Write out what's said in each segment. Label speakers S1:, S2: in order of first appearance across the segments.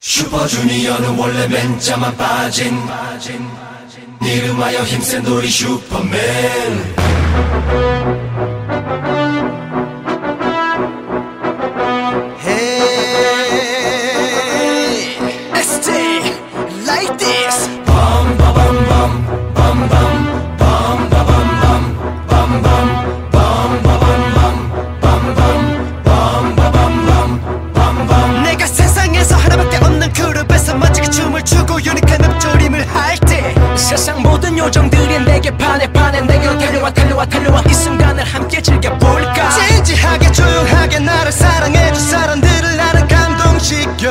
S1: 슈퍼주니어는 원래 맨자만 빠진 이름하여 힘센 놀이 슈퍼맨.
S2: Hey, stay like this.
S1: Bum ba bum bum bum bum bum ba bum bum bum bum bum ba bum bum bum bum bum ba bum bum bum bum.
S2: 내가 세상에서 하나밖에 없는 그룹에서 멋지게 춤을 추고 유니크한 읊조림을 할 때 세상 모든 요정들이 내게 반해 내게로 달려와 이 순간을 함께 즐겨볼까. 진지하게 조용하게 나를 사랑해준 사람들을 나는 감동시켜.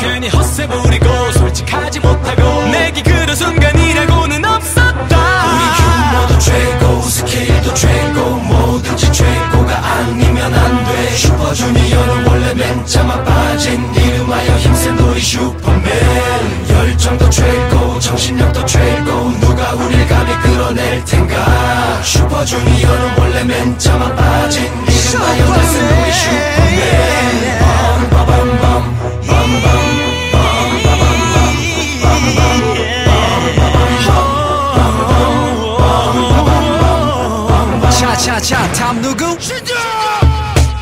S2: 괜히 헛세 부리고 솔직하지 못하고 내게 그런 순간이라고는 없었다.
S1: 우리 규모도 최고 스케일도 최고 뭐든지 최고가 아니면 안 돼. 슈퍼주니어는 원래 맨자만 빠진 이름하여 힘센 놀이 슈퍼맨. 열정도 최고 정신력도 최고 누가 우릴 감히 끌어낼 텐가. 슈퍼주니어는 원래 맨자만 빠진 이름하여 힘센 놀이 슈퍼맨. 빰빠밤밤 빰빰
S2: 차차차 다음 누구?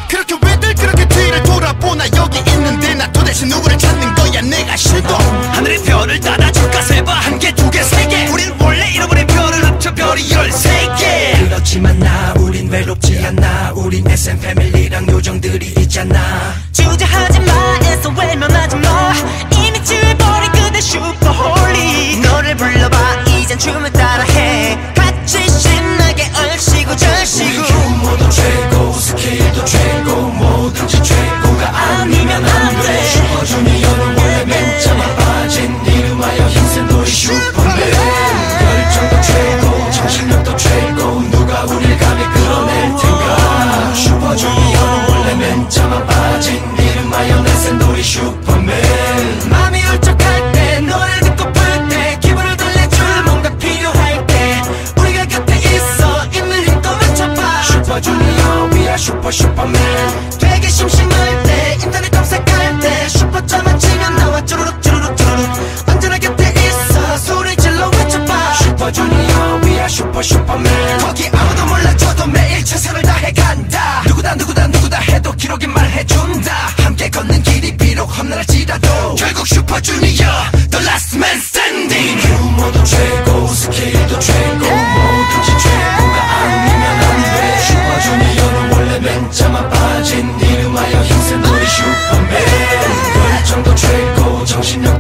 S2: 그렇게 왜들 그렇게 뒤를 돌아보나. 여기 있는데 나 도대체 누구를 찾는 거야. 내가 실도 하늘의 별을 따라줄까. 세봐 한 개 두 개 세 개. 우린 원래 잃어버린 별을 합쳐 별이 13개.
S1: 그렇지만 우린 외롭지 않아. 우린 SM 패밀리랑 요정들이 있잖아.
S3: 주저하지 마 애써 외면하지 마. 이미 취해버린 그대 슈퍼홀리. 너를 불러봐 이젠 춤을 따라해. 같이 신나게 얼씨구 절씨구.
S1: 우리 규모도 최고 스케일도 최고 뭐든지 최고가 아니면 안 돼. 슈퍼주니어는 원래 맨자만 빠진 이름하여 힘센 놀이 슈퍼맨. 열정도 최고 정신력도 최고 누가 우릴 감히 끌어낼 텐가. 슈퍼주니어는 원래 맨자만 빠진 이름하여 내센 놀이 슈퍼맨.
S2: 맘이 울적할 때 노래를 듣고플 때 기분을 달래줄 뭔가 필요할 때 우리가 곁에 있어 있는 힘껏 외쳐봐.
S1: 슈퍼주니어 we are 슈퍼맨.
S2: 되게 심심할 때 인터넷 검색할 때 슈퍼점만 치면 나와 쭈루룩 언제나 곁에 있어 소리 질러 외쳐봐.
S1: 슈퍼주니어 we are 슈퍼맨.
S2: 거기 아무도 몰라줘도 매일 최선을 다해 간다. 누구다 해도 기록이 말해준다. 함께 걷는 길이 비록 험난할지라도 결국 슈퍼주니어 the last man standing.
S1: 규모도 최고 스케일도 최고 뭐든지 최고가 아니면 안 돼. 슈퍼주니어는 원래 맨자만 빠진 이름하여 힘센 놀이 슈퍼맨. 열정도 최고 정신력